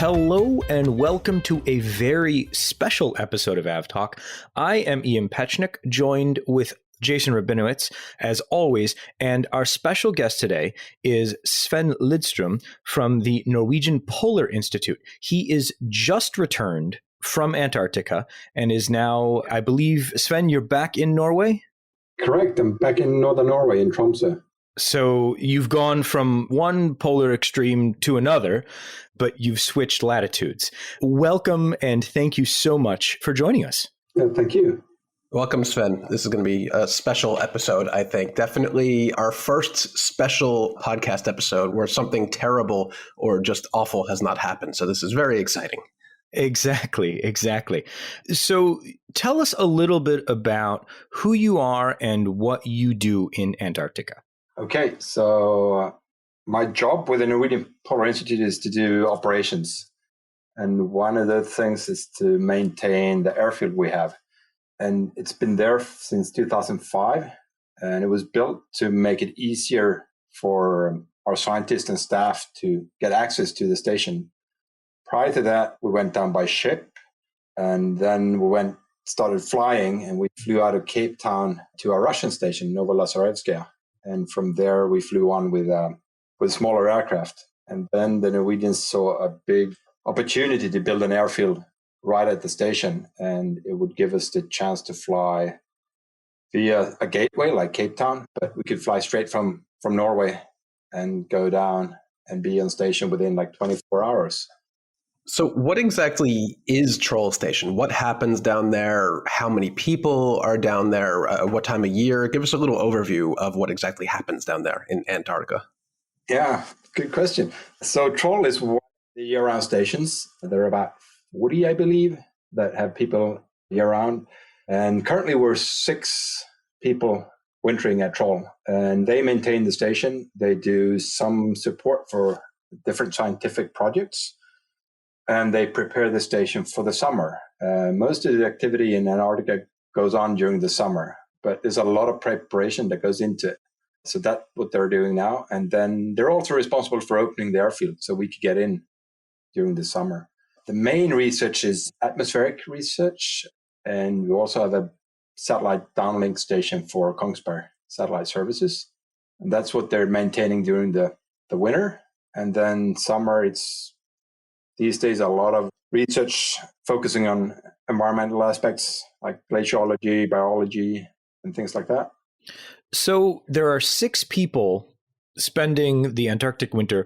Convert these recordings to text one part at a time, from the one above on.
Hello and welcome to a very special episode of AvTalk. I am Ian Pechnick, joined with Jason Rabinowitz, as always, and our special guest today is Sven Lidström from the Norwegian Polar Institute. He is just returned from Antarctica and is now, I believe, Sven, you're back in Norway? Correct. I'm back in northern Norway, in Tromsø. So you've gone from one polar extreme to another, but you've switched latitudes. Welcome and thank you so much for joining us. Yeah, thank you. Welcome, Sven. This is going to be a special episode, I think. Definitely our first special podcast episode where something terrible or just awful has not happened. So this is very exciting. Exactly. So tell us a little bit about who you are and what you do in Antarctica. Okay, so my job with the Norwegian Polar Institute is to do operations. And one of the things is to maintain the airfield we have. And it's been there since 2005. And it was built to make it easier for our scientists and staff to get access to the station. Prior to that, we went down by ship. And then we started flying, and we flew out of Cape Town to our Russian station, Novolazarevskaya. And from there, we flew on with smaller aircraft. And then the Norwegians saw a big opportunity to build an airfield right at the station. And it would give us the chance to fly via a gateway like Cape Town, but we could fly straight from Norway and go down and be on station within like 24 hours. So what exactly is Troll Station? What happens down there? How many people are down there? What time of year? Give us a little overview of what exactly happens down there in Antarctica. Yeah, good question. So Troll is one of the year-round stations. There are about 40, I believe, that have people year-round. And currently we're 6 people wintering at Troll. And they maintain the station. They do some support for different scientific projects. And they prepare the station for the summer. Most of the activity in Antarctica goes on during the summer, but there's a lot of preparation that goes into it. So that's what they're doing now. And then they're also responsible for opening the airfield so we could get in during the summer. The main research is atmospheric research. And we also have a satellite downlink station for Kongsberg satellite services. And that's what they're maintaining during the winter. And then summer, these days, a lot of research focusing on environmental aspects like glaciology, biology, and things like that. So there are 6 people spending the Antarctic winter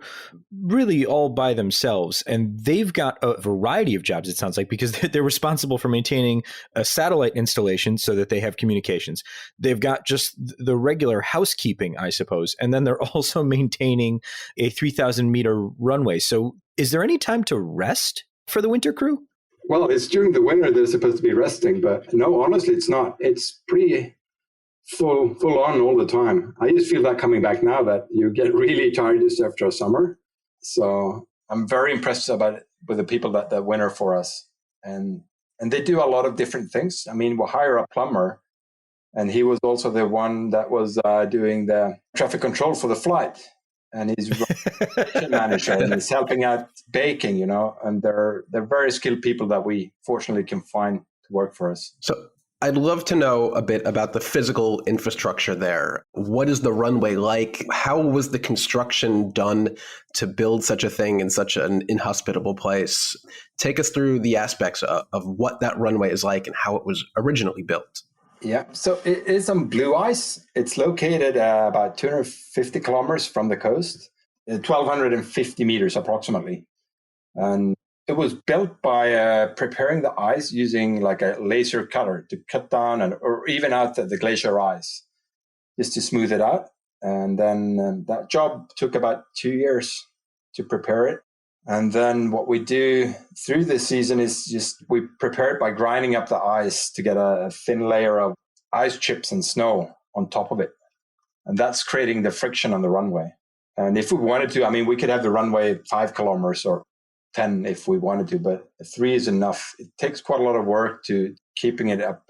really all by themselves, and they've got a variety of jobs, it sounds like, because they're responsible for maintaining a satellite installation so that they have communications. They've got just the regular housekeeping, I suppose, and then they're also maintaining a 3,000-meter runway. So is there any time to rest for the winter crew? Well, it's during the winter they're supposed to be resting, but no, honestly, it's not. It's pretty full on all the time. I just feel that coming back now that you get really tired just after a summer. So I'm very impressed with the people that winter for us. And they do a lot of different things. I mean, we'll hire a plumber, and he was also the one that was doing the traffic control for the flight. And he's a manager and he's helping out baking, and they're very skilled people that we fortunately can find to work for us. So I'd love to know a bit about the physical infrastructure there. What is the runway like? How was the construction done to build such a thing in such an inhospitable place? Take us through the aspects of what that runway is like and how it was originally built. Yeah, so it is on blue ice. It's located about 250 kilometers from the coast, 1,250 meters approximately. And it was built by preparing the ice using like a laser cutter to cut down or even out the glacier ice, just to smooth it out. And then that job took about 2 years to prepare it. And then what we do through the season is we prepare it by grinding up the ice to get a thin layer of ice chips and snow on top of it. And that's creating the friction on the runway. And if we wanted to, I mean, we could have the runway 5 kilometers or 10 if we wanted to, but 3 is enough. It takes quite a lot of work to keeping it up,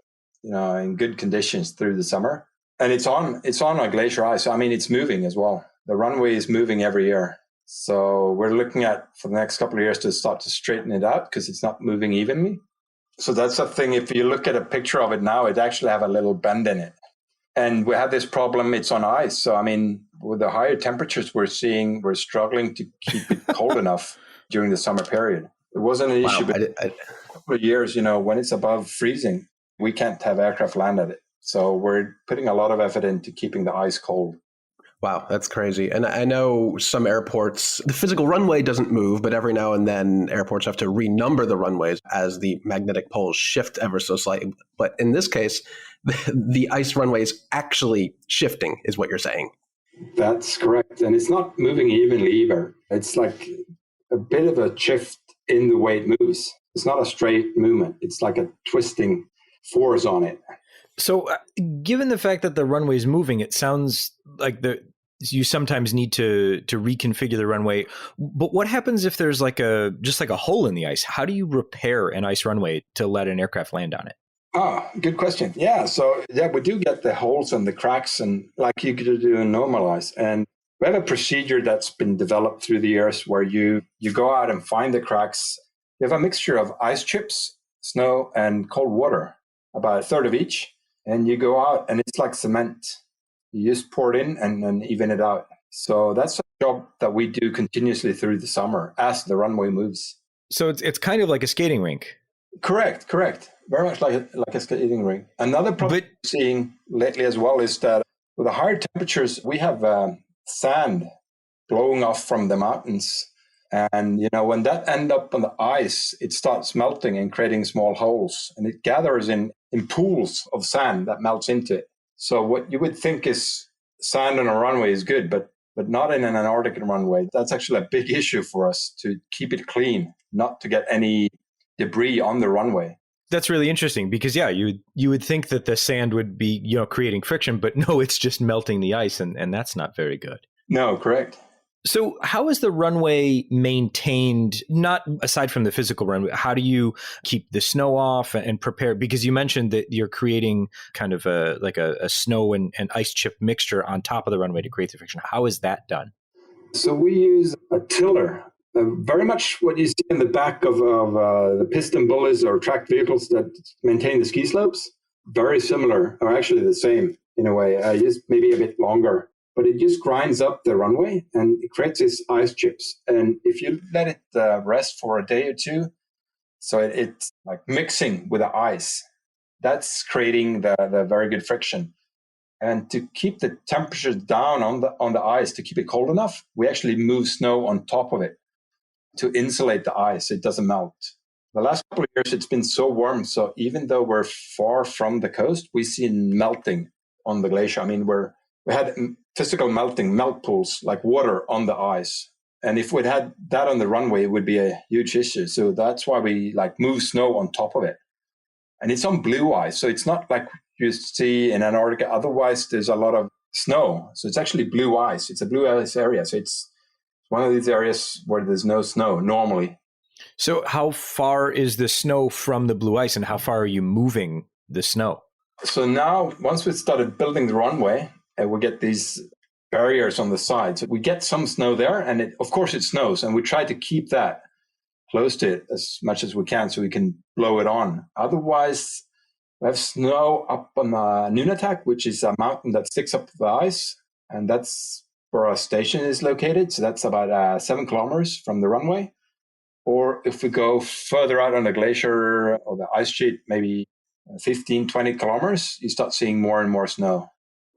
in good conditions through the summer. And it's on a glacier ice. So, I mean, it's moving as well. The runway is moving every year. So we're looking at for the next couple of years to start to straighten it out because it's not moving evenly. So that's the thing. If you look at a picture of it now, it actually have a little bend in it. And we have this problem. It's on ice. So, I mean, with the higher temperatures we're seeing, we're struggling to keep it cold enough during the summer period. It wasn't an issue, but a couple of years, when it's above freezing, we can't have aircraft land at it. So we're putting a lot of effort into keeping the ice cold. Wow, that's crazy. And I know some airports, the physical runway doesn't move, but every now and then airports have to renumber the runways as the magnetic poles shift ever so slightly. But in this case, the ice runway is actually shifting, is what you're saying. That's correct. And it's not moving evenly either. It's like a bit of a shift in the way it moves. It's not a straight movement. It's like a twisting force on it. So given the fact that the runway is moving, it sounds like you sometimes need to reconfigure the runway. But what happens if there's just a hole in the ice? How do you repair an ice runway to let an aircraft land on it? Oh, good question. Yeah. So we do get the holes and the cracks and like you could do in normal ice. And we have a procedure that's been developed through the years where you go out and find the cracks. You have a mixture of ice chips, snow, and cold water, about a third of each. And you go out and it's like cement. You just pour it in and then even it out. So that's a job that we do continuously through the summer as the runway moves. So it's kind of like a skating rink. Correct. Very much like a skating rink. Another problem we're seeing lately as well is that with the higher temperatures, we have sand blowing off from the mountains. And, when that ends up on the ice, it starts melting and creating small holes. And it gathers in pools of sand that melts into it. So what you would think is sand on a runway is good, but not in an Antarctic runway. That's actually a big issue for us to keep it clean, not to get any debris on the runway. That's really interesting because, you would think that the sand would be, creating friction, but no, it's just melting the ice, and that's not very good. No, correct. So how is the runway maintained, not aside from the physical runway? How do you keep the snow off and prepare? Because you mentioned that you're creating kind of a snow and ice chip mixture on top of the runway to create the friction. How is that done? So we use a tiller, very much what you see in the back of the piston bullies or tracked vehicles that maintain the ski slopes. Very similar, or actually the same in a way, just maybe a bit longer. But it just grinds up the runway and it creates these ice chips. And if you let it rest for a day or two, so it's like mixing with the ice, that's creating the very good friction. And to keep the temperatures down on the ice, to keep it cold enough, we actually move snow on top of it to insulate the ice so it doesn't melt. The last couple of years, it's been so warm. So even though we're far from the coast, we see melting on the glacier. I mean, we had physical melt pools like water on the ice. And if we'd had that on the runway, it would be a huge issue. So that's why we move snow on top of it. And it's on blue ice. So it's not like you see in Antarctica. Otherwise, there's a lot of snow. So it's actually blue ice. It's a blue ice area. So it's one of these areas where there's no snow normally. So how far is the snow from the blue ice and how far are you moving the snow? So now, once we started building the runway, we get these barriers on the side. So we get some snow there, and of course it snows, and we try to keep that close to it as much as we can so we can blow it on. Otherwise, we have snow up on Nunatak, which is a mountain that sticks up the ice, and that's where our station is located. So that's about 7 kilometers from the runway. Or if we go further out on the glacier or the ice sheet, maybe 15, 20 kilometers, you start seeing more and more snow.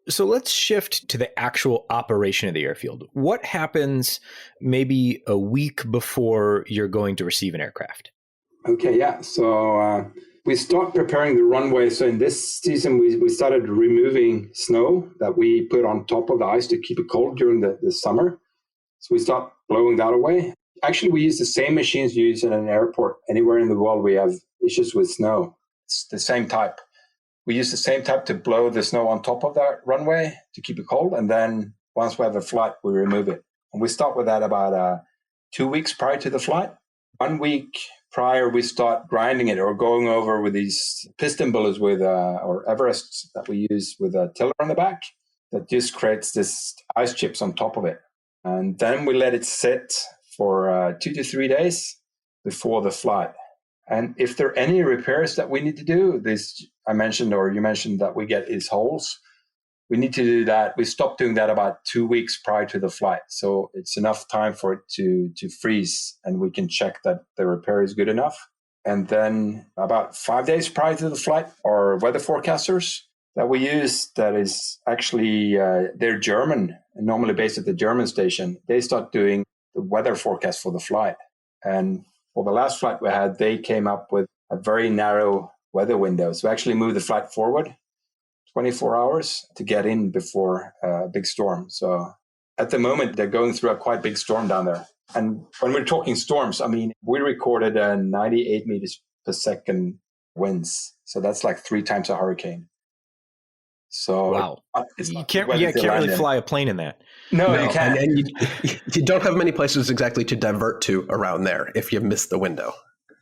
So let's shift to the actual operation of the airfield. What happens maybe a week before you're going to receive an aircraft? Okay, yeah. So we start preparing the runway. So in this season, we started removing snow that we put on top of the ice to keep it cold during the summer. So we start blowing that away. Actually, we use the same machines used in an airport. Anywhere in the world, we have issues with snow. It's the same type. We use the same type to blow the snow on top of that runway to keep it cold. And then once we have a flight, we remove it. And we start with that about 2 weeks prior to the flight. 1 week prior, we start grinding it or going over with these piston bullets or Everests that we use with a tiller on the back that just creates this ice chips on top of it. And then we let it sit for 2 to 3 days before the flight. And if there are any repairs that we need to do, this I mentioned, or you mentioned that we get these holes, we need to do that. We stopped doing that about 2 weeks prior to the flight. So it's enough time for it to freeze, and we can check that the repair is good enough. And then about 5 days prior to the flight, our weather forecasters that we use, that is actually, they're German and normally based at the German station. They start doing the weather forecast for the flight. And for the last flight we had, they came up with a very narrow weather window. So we actually moved the flight forward 24 hours to get in before a big storm. So at the moment, they're going through a quite big storm down there. And when we're talking storms, I mean, we recorded 98 meters per second winds. So that's like 3 times a hurricane. So wow, you can't really fly a plane in that. No, you can't. And you don't have many places exactly to divert to around there if you miss the window.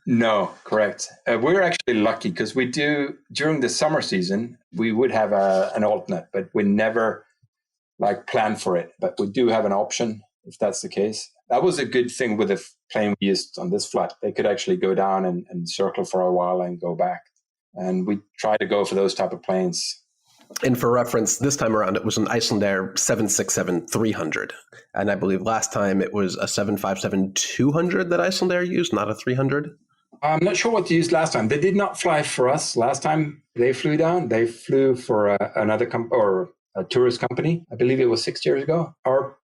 No, correct. We're actually lucky because we do, during the summer season, we would have an alternate, but we never plan for it. But we do have an option if that's the case. That was a good thing with the plane we used on this flight. They could actually go down and circle for a while and go back. And we try to go for those type of planes. And for reference, this time around, it was an Icelandair 767-300. And I believe last time it was a 757-200 that Icelandair used, not a 300. I'm not sure what they used last time. They did not fly for us last time they flew down. They flew for another or a tourist company. I believe it was 6 years ago.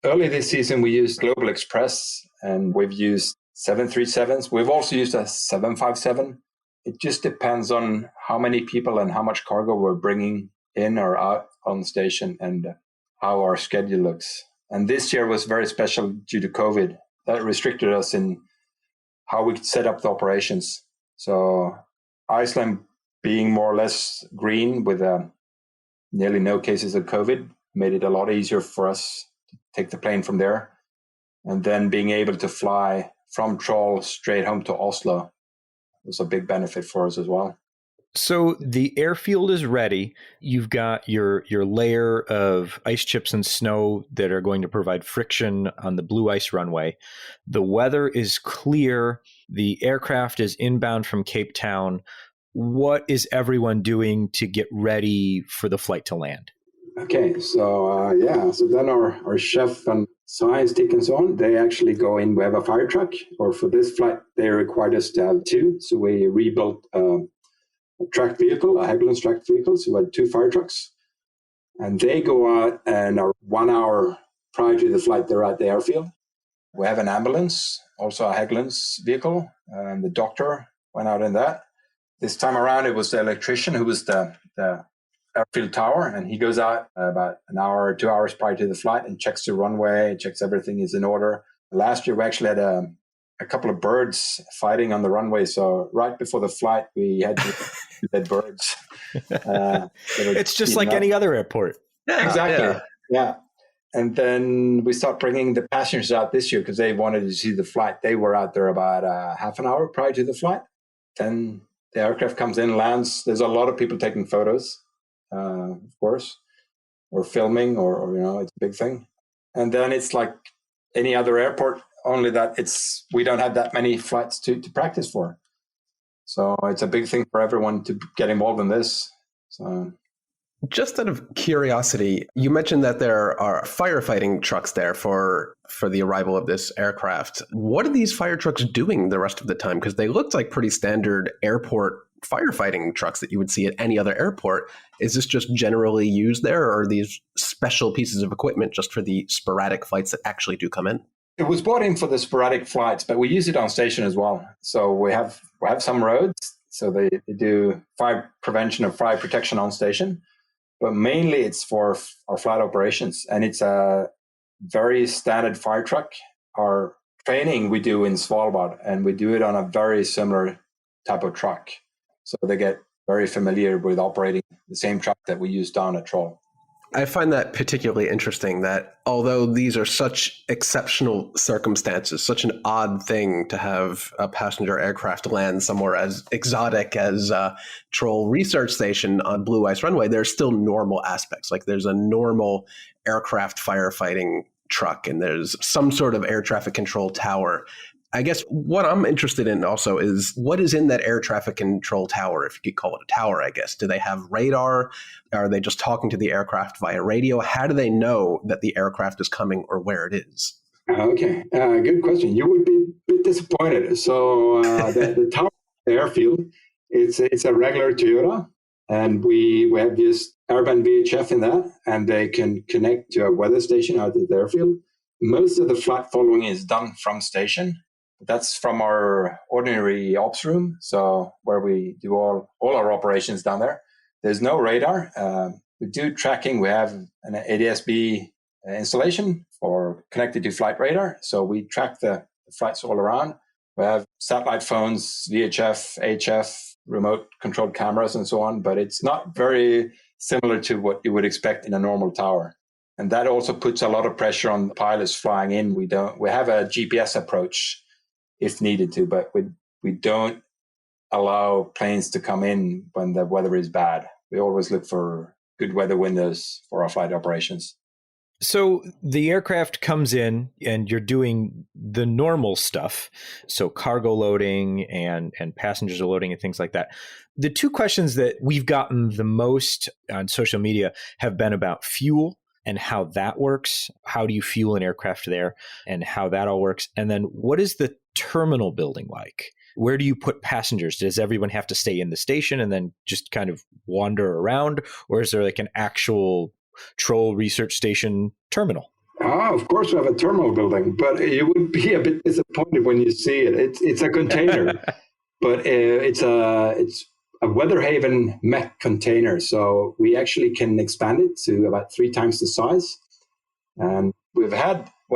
Early this season, we used Global Express, and we've used 737s. We've also used a 757. It just depends on how many people and how much cargo we're bringing in or out on station and how our schedule looks. And this year was very special due to COVID. That restricted us in how we could set up the operations. So Iceland being more or less green with nearly no cases of COVID made it a lot easier for us to take the plane from there. And then being able to fly from Troll straight home to Oslo was a big benefit for us as well. So the airfield is ready. You've got your layer of ice chips and snow that are going to provide friction on the blue ice runway. The weather is clear. The aircraft is inbound from Cape Town. What is everyone doing to get ready for the flight to land? Okay, so then our chef and science tech and so on, they actually go in. We have a fire truck, or for this flight, they required us to have 2. So we rebuilt a tracked vehicle, a Hägglunds tracked vehicle. So we had 2 fire trucks, and they go out and are 1 hour prior to the flight, they're at the airfield. We have an ambulance, also a Hägglunds vehicle, and the doctor went out in that. This time around, it was the electrician who was the airfield tower, and he goes out about an hour or 2 hours prior to the flight and checks the runway, checks everything is in order. Last year, we actually had a couple of birds fighting on the runway. So right before the flight, we had to dead birds. It's just like any other airport. Yeah, exactly. Yeah. And then we start bringing the passengers out this year because they wanted to see the flight. They were out there about half an hour prior to the flight. Then the aircraft comes in, lands. There's a lot of people taking photos, of course, or filming, or it's a big thing. And then it's like any other airport, only that we don't have that many flights to practice for. So it's a big thing for everyone to get involved in this. So, just out of curiosity, you mentioned that there are firefighting trucks there for the arrival of this aircraft. What are these fire trucks doing the rest of the time? Because they looked like pretty standard airport firefighting trucks that you would see at any other airport. Is this just generally used there, or are these special pieces of equipment just for the sporadic flights that actually do come in? It was brought in for the sporadic flights, but we use it on station as well. So we have some roads, so they do fire prevention or fire protection on station, but mainly it's for our flight operations, and it's a very standard fire truck. Our training we do in Svalbard, and we do it on a very similar type of truck. So they get very familiar with operating the same truck that we use down at Troll. I find that particularly interesting, that although these are such exceptional circumstances, such an odd thing to have a passenger aircraft land somewhere as exotic as Troll Research Station on Blue Ice Runway, there's still normal aspects. Like there's a normal aircraft firefighting truck and there's some sort of air traffic control tower. I guess what I'm interested in also is what is in that air traffic control tower, if you could call it a tower, I guess. Do they have radar? Are they just talking to the aircraft via radio? How do they know that the aircraft is coming or where it is? Okay, good question. You would be a bit disappointed. So the tower airfield, it's a regular Toyota, and we have this Airband VHF in that, and they can connect to a weather station out at the airfield. Most of the flight following is done from station. That's from our ordinary ops room, so where we do all our operations down there. There's no radar. We do tracking. We have an ADS-B installation for connected to flight radar, so we track the flights all around. We have satellite phones, VHF, HF, remote controlled cameras, and so on, but it's not very similar to what you would expect in a normal tower. And that also puts a lot of pressure on the pilots flying in. We have a GPS approach if needed to, but we don't allow planes to come in when the weather is bad. We always look for good weather windows for our flight operations. So the aircraft comes in and you're doing the normal stuff. So cargo loading and passengers loading and things like that. The two questions that we've gotten the most on social media have been about fuel and how that works. How do you fuel an aircraft there and how that all works? And then what is the terminal building like? Where do you put passengers? Does everyone have to stay in the station and then just kind of wander around? Or is there like an actual Troll Research Station terminal? Of course we have a terminal building, but you would be a bit disappointed when you see it. It's a container, but it's a Weather Haven mech container. So we actually can expand it to about 3 times the size. And when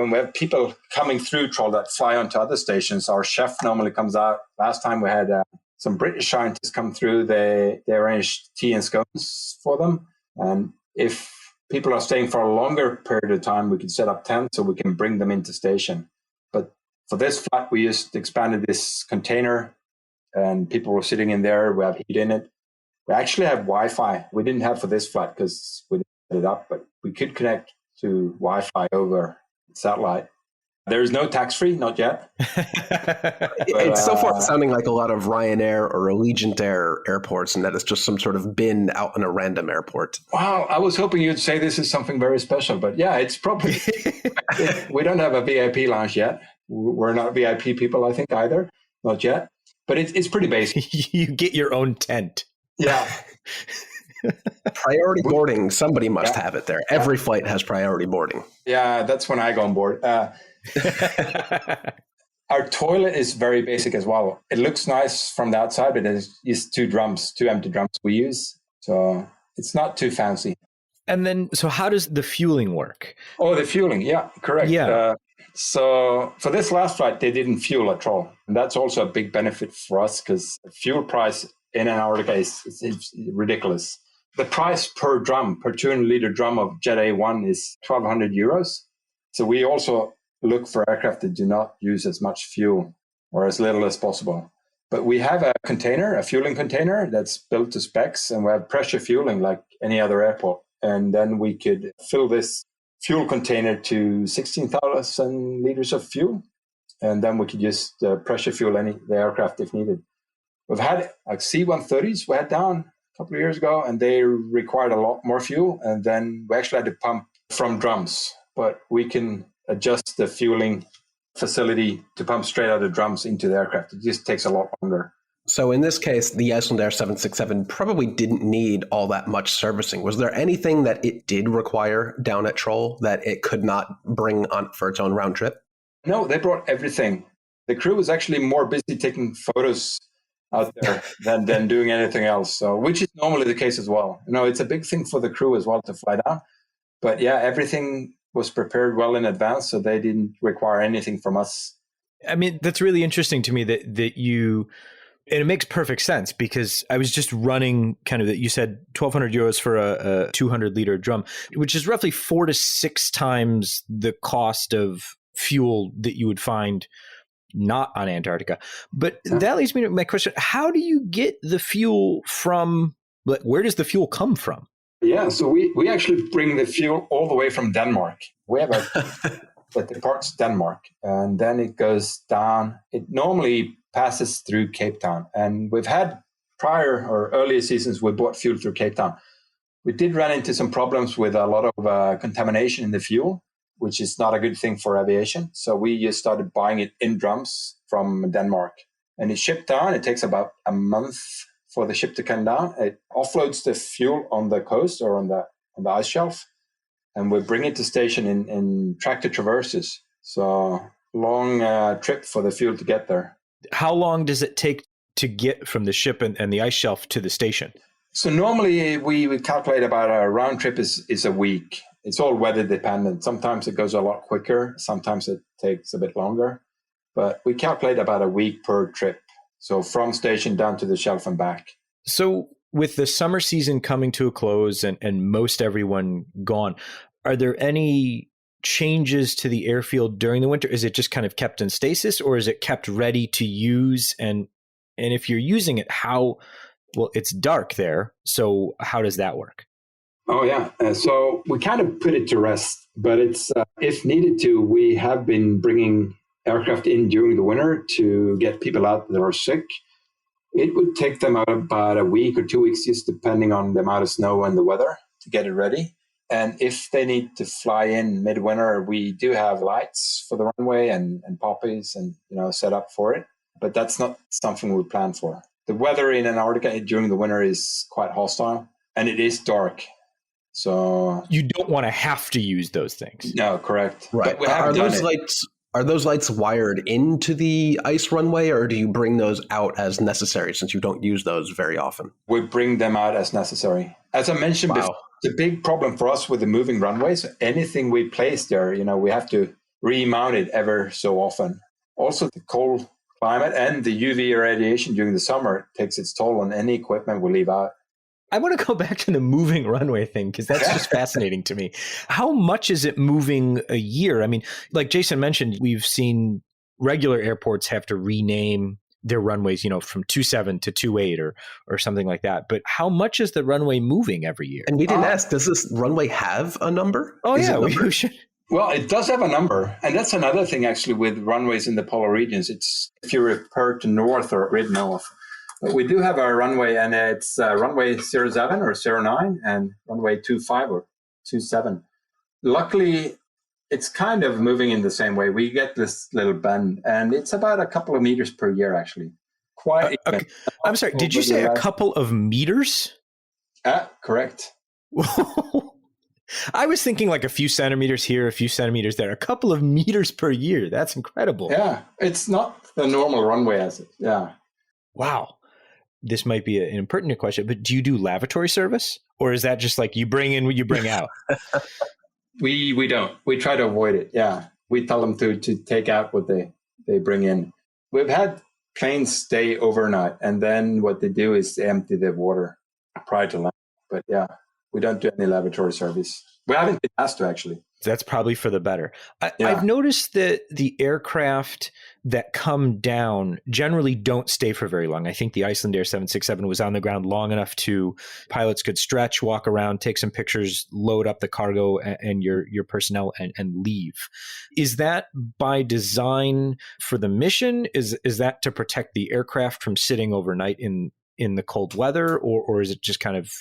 we have people coming through Troll that fly onto other stations, our chef normally comes out. Last time we had some British scientists come through. They arranged tea and scones for them. And if people are staying for a longer period of time, we can set up tents so we can bring them into station. But for this flight, we just expanded this container and people were sitting in there. We have heat in it. We actually have Wi-Fi. We didn't have for this flight because we didn't set it up, but we could connect to Wi-Fi over satellite. There is no tax-free, not yet. It's so far sounding like a lot of Ryanair or Allegiant Air airports, and that it's just some sort of bin out in a random airport. Wow, I was hoping you'd say this is something very special, but yeah, it's probably, we don't have a VIP lounge yet. We're not VIP people, I think, either. Not yet. But it's pretty basic. You get your own tent. Yeah. Priority boarding, somebody must have it there. Every flight has priority boarding. Yeah, that's when I go on board. Our toilet is very basic as well. It looks nice from the outside, but it's 2 empty drums we use. So it's not too fancy. And then, so how does the fueling work? Oh, the fueling. Yeah, correct. Yeah. So for this last flight, they didn't fuel at all. And that's also a big benefit for us because the fuel price in Antarctica is ridiculous. The price per 200-liter drum of Jet A1 is 1,200 euros. So we also look for aircraft that do not use as much fuel or as little as possible. But we have a fueling container that's built to specs, and we have pressure fueling like any other airport. And then we could fill this fuel container to 16,000 liters of fuel. And then we could just pressure fuel the aircraft if needed. We've had like C-130s we had down a couple of years ago, and they required a lot more fuel. And then we actually had to pump from drums, but we can adjust the fueling facility to pump straight out of drums into the aircraft. It just takes a lot longer. So in this case, the Icelandair 767 probably didn't need all that much servicing. Was there anything that it did require down at Troll that it could not bring on for its own round trip? No, they brought everything. The crew was actually more busy taking photos out there than doing anything else. So, which is normally the case as well. It's a big thing for the crew as well to fly down. But yeah, everything was prepared well in advance, so they didn't require anything from us. I mean, that's really interesting to me that you, and it makes perfect sense because I was just running kind of that you said 1,200 euros for a 200-liter drum, which is roughly 4 to 6 times the cost of fuel that you would find not on Antarctica. But that leads me to my question. How do you get the fuel from, where does the fuel come from? Yeah, so we actually bring the fuel all the way from Denmark. We have a that departs Denmark, and then it goes down. It normally passes through Cape Town, and we've had prior or earlier seasons we bought fuel through Cape Town. We did run into some problems with a lot of contamination in the fuel, which is not a good thing for aviation. So we just started buying it in drums from Denmark, and it's shipped down. It takes about a month for the ship to come down. It offloads the fuel on the coast or on the ice shelf, and we bring it to station in tractor traverses. So long trip for the fuel to get there. How long does it take to get from the ship and the ice shelf to the station? So normally we calculate about a round trip is a week. It's all weather dependent. Sometimes it goes a lot quicker. Sometimes it takes a bit longer. But we calculate about a week per trip. So from station down to the shelf and back. So with the summer season coming to a close and most everyone gone, are there any changes to the airfield during the winter? Is it just kind of kept in stasis, or is it kept ready to use? And if you're using it, how, well, it's dark there. So how does that work? Oh, yeah. So we kind of put it to rest, but it's if needed to, we have been bringing aircraft in during the winter to get people out that are sick. It would take them about a week or 2 weeks, just depending on the amount of snow and the weather, to get it ready. And if they need to fly in midwinter, we do have lights for the runway and poppies and set up for it. But that's not something we plan for. The weather in Antarctica during the winter is quite hostile, and it is dark. So you don't want to have to use those things. No, correct. Right. But we have done it. Are those lights wired into the ice runway, or do you bring those out as necessary since you don't use those very often? We bring them out as necessary. As I mentioned before, it's a big problem for us with the moving runways. Anything we place there, we have to remount it ever so often. Also, the cold climate and the UV irradiation during the summer takes its toll on any equipment we leave out. I want to go back to the moving runway thing because that's just fascinating to me. How much is it moving a year? I mean, like Jason mentioned, we've seen regular airports have to rename their runways, from 27 to 28 or something like that. But how much is the runway moving every year? And we didn't ask, does this runway have a number? Oh, yeah, we should. Well, it does have a number. And that's another thing, actually, with runways in the polar regions. It's if you refer to north or grid north. But we do have our runway, and it's runway 07 or 09 and runway 25 or 27. Luckily, it's kind of moving in the same way. We get this little bend, and it's about a couple of meters per year, actually. Quite even. I'm sorry, did you say a couple of meters? Correct. I was thinking like a few centimeters here, a few centimeters there, a couple of meters per year. That's incredible. Yeah, it's not the normal runway as it. Yeah. Wow. This might be an impertinent question, but do you do lavatory service? Or is that just like you bring in what you bring out? We don't. We try to avoid it. Yeah. We tell them to take out what they bring in. We've had planes stay overnight, and then what they do is they empty the water prior to land. But yeah, we don't do any lavatory service. We haven't been asked to, actually. That's probably for the better. I've noticed that the aircraft that come down generally don't stay for very long. I think the Icelandair 767 was on the ground long enough to pilots could stretch, walk around, take some pictures, load up the cargo and your personnel and leave. Is that by design for the mission? Is that to protect the aircraft from sitting overnight in the cold weather, or is it just kind of,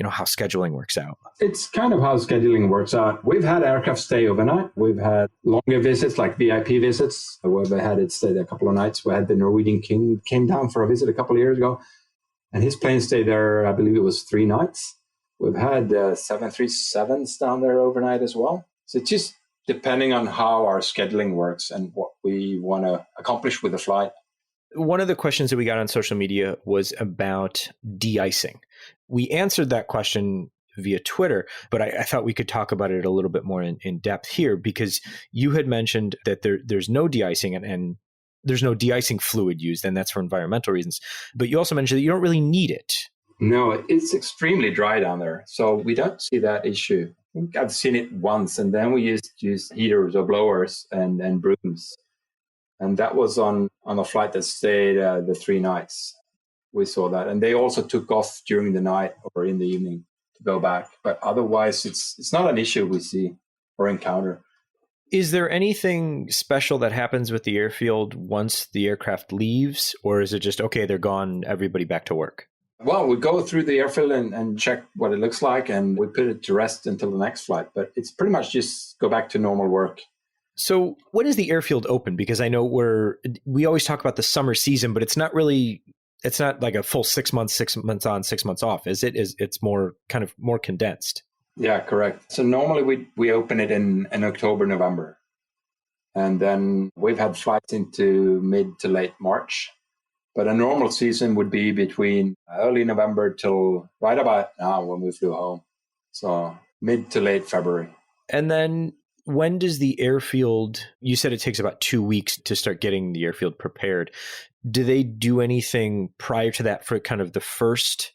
how scheduling works out? It's kind of how scheduling works out. We've had aircraft stay overnight. We've had longer visits, like VIP visits, where they had it stay there a couple of nights. We had the Norwegian King came down for a visit a couple of years ago, and his plane stayed there, I believe it was 3 nights. We've had 737s down there overnight as well. So it's just depending on how our scheduling works and what we want to accomplish with the flight. One of the questions that we got on social media was about de-icing. We answered that question via Twitter, but I thought we could talk about it a little bit more in depth here, because you had mentioned that there's no de-icing and there's no de-icing fluid used, and that's for environmental reasons. But you also mentioned that you don't really need it. No, it's extremely dry down there, so we don't see that issue. I think I've seen it once, and then we used to use heaters or blowers and brooms. And that was on a flight that stayed the 3 nights. We saw that. And they also took off during the night or in the evening to go back. But otherwise, it's not an issue we see or encounter. Is there anything special that happens with the airfield once the aircraft leaves, or is it just, okay, they're gone, everybody back to work? Well, we go through the airfield and check what it looks like, and we put it to rest until the next flight. But it's pretty much just go back to normal work. So when is the airfield open? Because I know we always talk about the summer season, but it's not like a full 6 months, 6 months on, 6 months off, is it? It's more kind of more condensed. Yeah, correct. So normally we open it in October, November. And then we've had flights into mid to late March. But a normal season would be between early November till right about now when we flew home. So mid to late February. And then when does the airfield, you said it takes about 2 weeks to start getting the airfield prepared. Do they do anything prior to that for kind of the first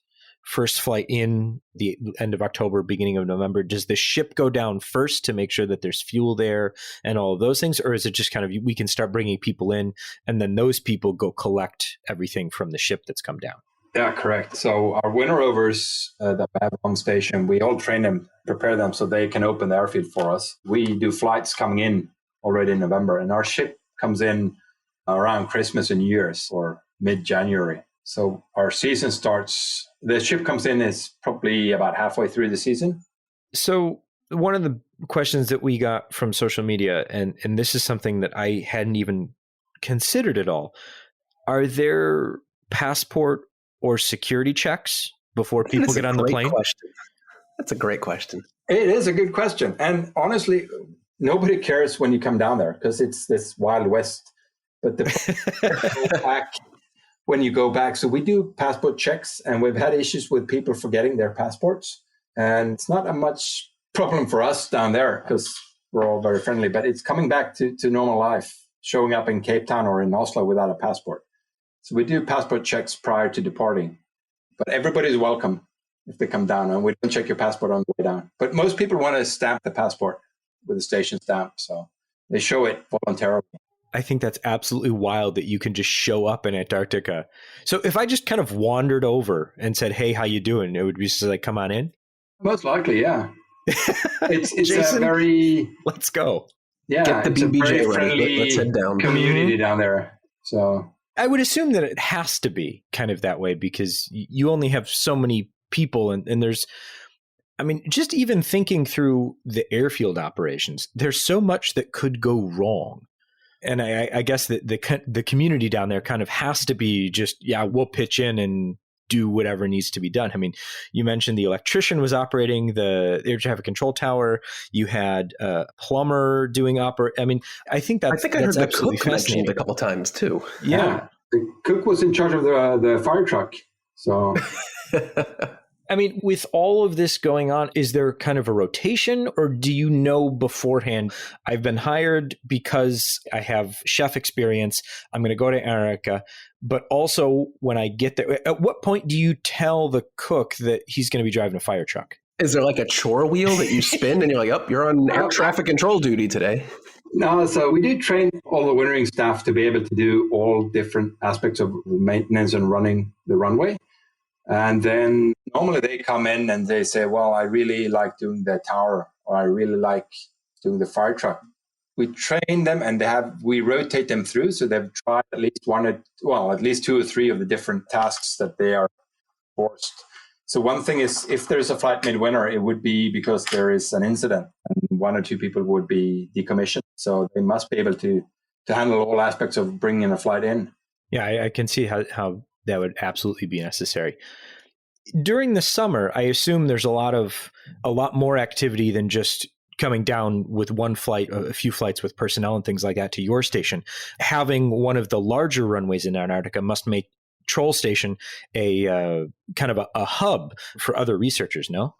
flight in the end of October, beginning of November? Does the ship go down first to make sure that there's fuel there and all of those things? Or is it just kind of, we can start bringing people in and then those people go collect everything from the ship that's come down? Yeah, correct. So our winter rovers that we have on station, we all train them, prepare them so they can open the airfield for us. We do flights coming in already in November, and our ship comes in around Christmas and New Year's or mid-January. So our season starts, the ship comes in is probably about halfway through the season. So one of the questions that we got from social media, and this is something that I hadn't even considered at all, are there passport or security checks before people get on the plane? Question. That's a great question. It is a good question. And honestly, nobody cares when you come down there because it's this Wild West. But the go back when you go back. So we do passport checks, and we've had issues with people forgetting their passports. And it's not a much problem for us down there because we're all very friendly, but it's coming back to normal life, showing up in Cape Town or in Oslo without a passport. So we do passport checks prior to departing, but everybody's welcome if they come down, and we don't check your passport on the way down. But most people want to stamp the passport with a station stamp, so they show it voluntarily. I think that's absolutely wild that you can just show up in Antarctica. So if I just kind of wandered over and said, "Hey, how you doing?" It would be just like, "Come on in." Most likely, yeah. It's Jason, a very let's go. Yeah, get the BBJ ready. Let's head down. Community down there. So I would assume that it has to be kind of that way because you only have so many people, and there's, I mean, just even thinking through the airfield operations, there's so much that could go wrong. And I guess that the community down there kind of has to be just, yeah, we'll pitch in and do whatever needs to be done. I mean, you mentioned the electrician was operating the air traffic control tower. You had a plumber doing I mean, I think I heard the cook mentioned a couple times too. Yeah. The cook was in charge of the fire truck. So I mean, with all of this going on, is there kind of a rotation, or do you know beforehand, I've been hired because I have chef experience, I'm going to go to Antarctica, but also when I get there, at what point do you tell the cook that he's going to be driving a fire truck? Is there like a chore wheel that you spin and you're like, oh, you're on air traffic control duty today? No, so we do train all the wintering staff to be able to do all different aspects of maintenance and running the runway. And then normally they come in and they say, well, I really like doing the tower, or I really like doing the fire truck. We train them and we rotate them through. So they've tried at least 2 or 3 of the different tasks that they are forced. So one thing is, if there's a flight midwinter, it would be because there is an incident and 1 or 2 people would be decommissioned. So they must be able to handle all aspects of bringing a flight in. Yeah, I can see how that would absolutely be necessary. During the summer, I assume there's a lot more activity than just coming down with one flight, a few flights with personnel and things like that to your station. Having one of the larger runways in Antarctica must make Troll Station a kind of a hub for other researchers, no?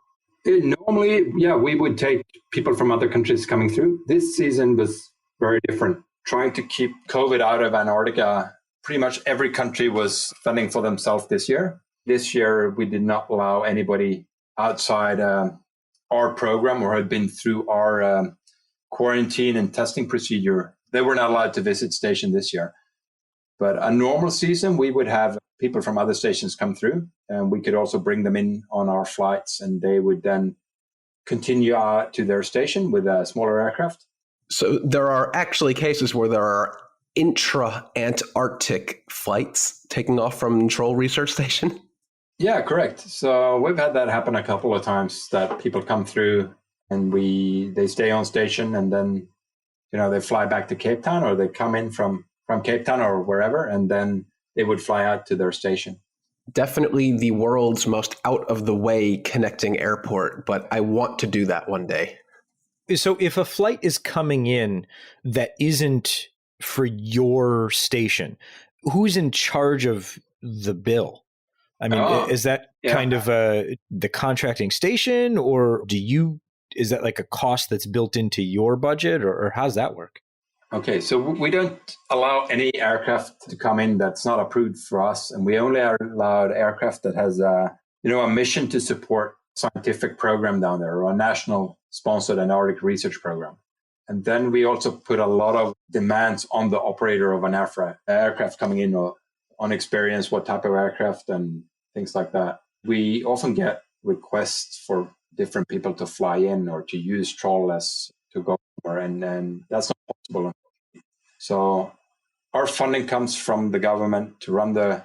Normally, yeah, we would take people from other countries coming through. This season was very different. Trying to keep COVID out of Antarctica, pretty much every country was fending for themselves this year. This year, we did not allow anybody outside our program or had been through our quarantine and testing procedure. They were not allowed to visit station this year. But a normal season, we would have people from other stations come through, and we could also bring them in on our flights, and they would then continue to their station with a smaller aircraft. So there are actually cases where there are intra-Antarctic flights taking off from Troll Research Station? Yeah, correct. So we've had that happen a couple of times, that people come through and they stay on station, and then they fly back to Cape Town, or they come in from Cape Town or wherever, and then they would fly out to their station. Definitely the world's most out of the way connecting airport, but I want to do that one day. So if a flight is coming in that isn't for your station, who's in charge of the bill? I mean, is that kind of the contracting station, or is that like a cost that's built into your budget, or how's that work? Okay, so we don't allow any aircraft to come in that's not approved for us, and we only are allowed aircraft that has a mission to support scientific program down there, or a national sponsored Antarctic research program. And then we also put a lot of demands on the operator of an aircraft coming in, or on experience, what type of aircraft and things like that. We often get requests for different people to fly in or to use Troll as to go somewhere, and that's not possible. So our funding comes from the government to run the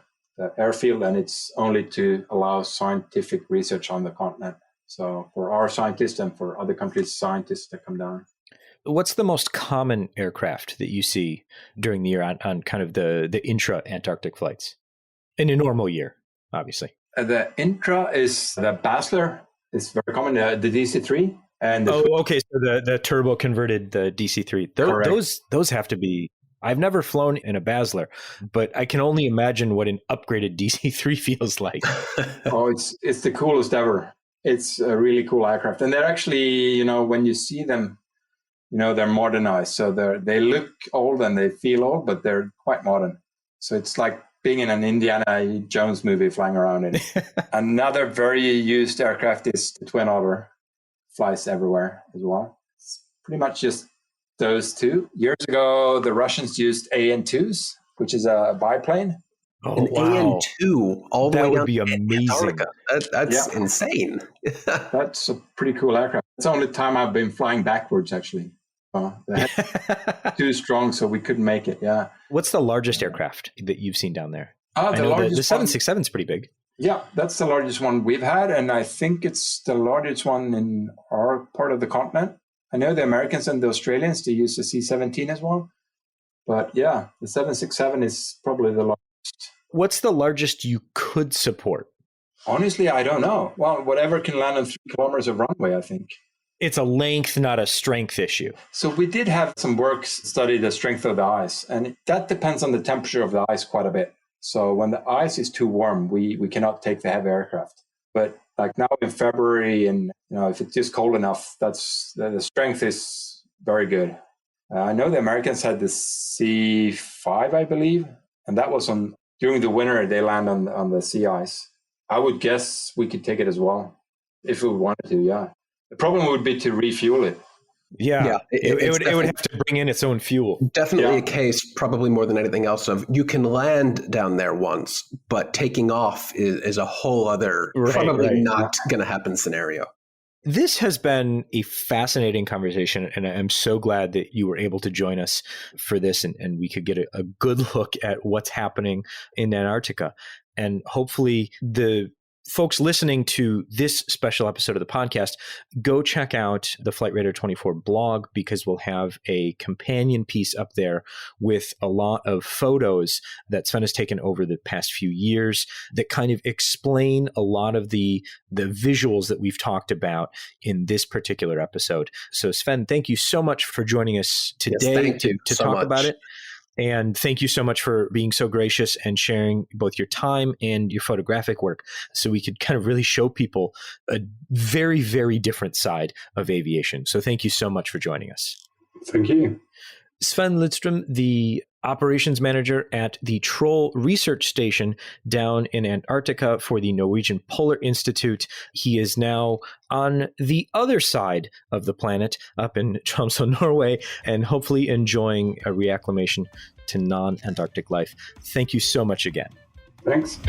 airfield, and it's only to allow scientific research on the continent. So for our scientists and for other countries' scientists that come down. What's the most common aircraft that you see during the year on kind of the intra-Antarctic flights? In a normal year, obviously. The intra is the Basler. It's very common, the DC-3. And okay. So the turbo converted, the DC-3. Those have to be. I've never flown in a Basler, but I can only imagine what an upgraded DC-3 feels like. It's the coolest ever. It's a really cool aircraft, and they're actually, when you see them, they're modernized. So they look old and they feel old, but they're quite modern. So it's like being in an Indiana Jones movie flying around in it. Another very used aircraft is the Twin Otter. Flies everywhere as well. It's pretty much just those two. Years ago, the Russians used AN-2s, which is a biplane. Oh, wow. AN-2 all the way down. That would be amazing. That's insane. That's a pretty cool aircraft. It's the only time I've been flying backwards, actually. Too strong, so we couldn't make it. Yeah. What's the largest aircraft that you've seen down there? The 767 is pretty big. Yeah, that's the largest one we've had, and I think it's the largest one in our part of the continent. I know the Americans and the Australians, they use the C-17 as well. But yeah, the 767 is probably the largest. What's the largest you could support? Honestly, I don't know. Well, whatever can land on 3 kilometers of runway, I think. It's a length, not a strength issue. So we did have some work study the strength of the ice, and that depends on the temperature of the ice quite a bit. So when the ice is too warm, we cannot take the heavy aircraft. But like now in February, and if it's just cold enough, that's the strength is very good. I know the Americans had the C5, I believe, and that was during the winter. They land on the sea ice. I would guess we could take it as well if we wanted to. Yeah, the problem would be to refuel it. Yeah, it would have to bring in its own fuel. Definitely a case, probably more than anything else, of you can land down there once, but taking off is a whole other, probably not going to happen scenario. This has been a fascinating conversation, and I'm so glad that you were able to join us for this, and we could get a good look at what's happening in Antarctica. And hopefully the folks listening to this special episode of the podcast, go check out the Flight Radar 24 blog, because we'll have a companion piece up there with a lot of photos that Sven has taken over the past few years that kind of explain a lot of the visuals that we've talked about in this particular episode. So Sven, thank you so much for joining us today to talk about it. And thank you so much for being so gracious and sharing both your time and your photographic work, so we could kind of really show people a very, very different side of aviation. So thank you so much for joining us. Thank you. Sven Lidström, the operations manager at the Troll Research Station down in Antarctica for the Norwegian Polar Institute. He is now on the other side of the planet, up in Tromsø, Norway, and hopefully enjoying a reacclimation to non-Antarctic life. Thank you so much again. Thanks.